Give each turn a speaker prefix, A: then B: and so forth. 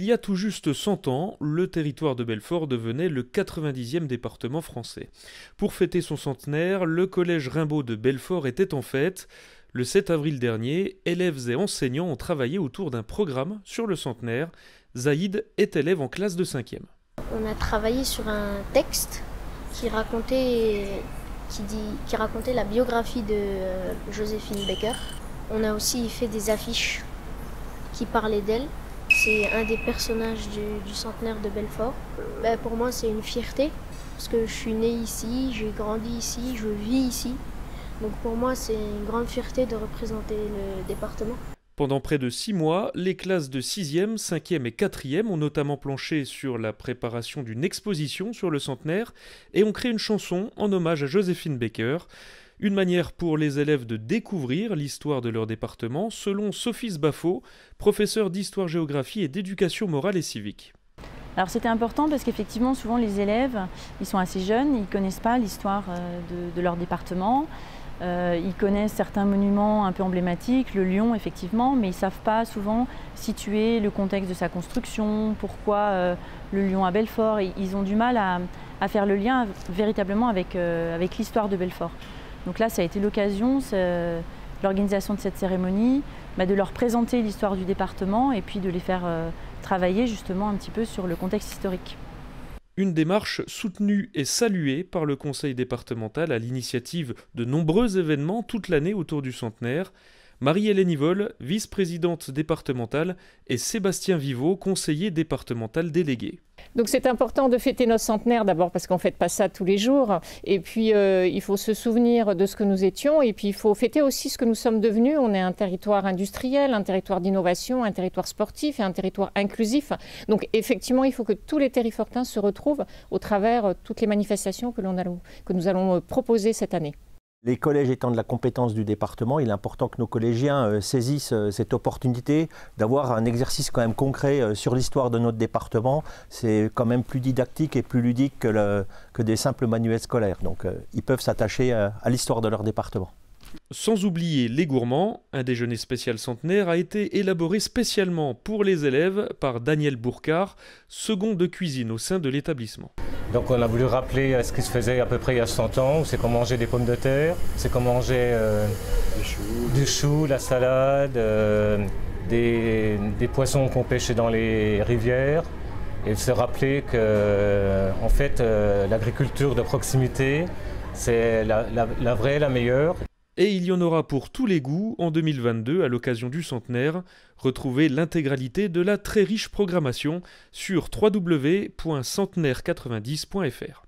A: Il y a tout juste 100 ans, le territoire de Belfort devenait le 90e département français. Pour fêter son centenaire, le collège Rimbaud de Belfort était en fête. Le 7 avril dernier, élèves et enseignants ont travaillé autour d'un programme sur le centenaire. Zaïd est élève en classe de 5e.
B: On a travaillé sur un texte qui racontait la biographie de Joséphine Baker. On a aussi fait des affiches qui parlaient d'elle. C'est un des personnages du centenaire de Belfort. Pour moi, c'est une fierté parce que je suis née ici, j'ai grandi ici, je vis ici. Donc pour moi, c'est une grande fierté de représenter le département.
A: Pendant près de 6 mois, les classes de 6e, 5e et 4e ont notamment planché sur la préparation d'une exposition sur le centenaire et ont créé une chanson en hommage à Joséphine Baker. Une manière pour les élèves de découvrir l'histoire de leur département, selon Sophie Sbaffo, professeure d'histoire-géographie et d'éducation morale et civique.
C: Alors c'était important parce qu'effectivement, souvent les élèves, ils sont assez jeunes, ils ne connaissent pas l'histoire de leur département. Ils connaissent certains monuments un peu emblématiques, le lion effectivement, mais ils ne savent pas souvent situer le contexte de sa construction, pourquoi le lion à Belfort. Ils ont du mal à faire le lien véritablement avec l'histoire de Belfort. Donc là, ça a été l'occasion, l'organisation de cette cérémonie, de leur présenter l'histoire du département et puis de les faire travailler justement un petit peu sur le contexte historique.
A: Une démarche soutenue et saluée par le conseil départemental à l'initiative de nombreux événements toute l'année autour du centenaire. Marie-Hélène Yvol, vice-présidente départementale, et Sébastien Viveau, conseiller départemental délégué.
D: Donc c'est important de fêter notre centenaire d'abord parce qu'on ne fête pas ça tous les jours. Et puis il faut se souvenir de ce que nous étions et puis il faut fêter aussi ce que nous sommes devenus. On est un territoire industriel, un territoire d'innovation, un territoire sportif et un territoire inclusif. Donc effectivement, il faut que tous les terrifortains se retrouvent au travers toutes les manifestations que nous allons proposer cette année.
E: Les collèges étant de la compétence du département, il est important que nos collégiens saisissent cette opportunité d'avoir un exercice quand même concret sur l'histoire de notre département. C'est quand même plus didactique et plus ludique que des simples manuels scolaires. Donc ils peuvent s'attacher à l'histoire de leur département.
A: Sans oublier les gourmands, un déjeuner spécial centenaire a été élaboré spécialement pour les élèves par Daniel Bourcard, second de cuisine au sein de l'établissement.
F: Donc on a voulu rappeler ce qui se faisait à peu près il y a 100 ans, c'est qu'on mangeait des pommes de terre, c'est qu'on mangeait du chou, la salade, des poissons qu'on pêchait dans les rivières, et se rappeler que en fait, l'agriculture de proximité, c'est la vraie, la meilleure.
A: Et il y en aura pour tous les goûts en 2022 à l'occasion du centenaire. Retrouvez l'intégralité de la très riche programmation sur www.centenaire90.fr.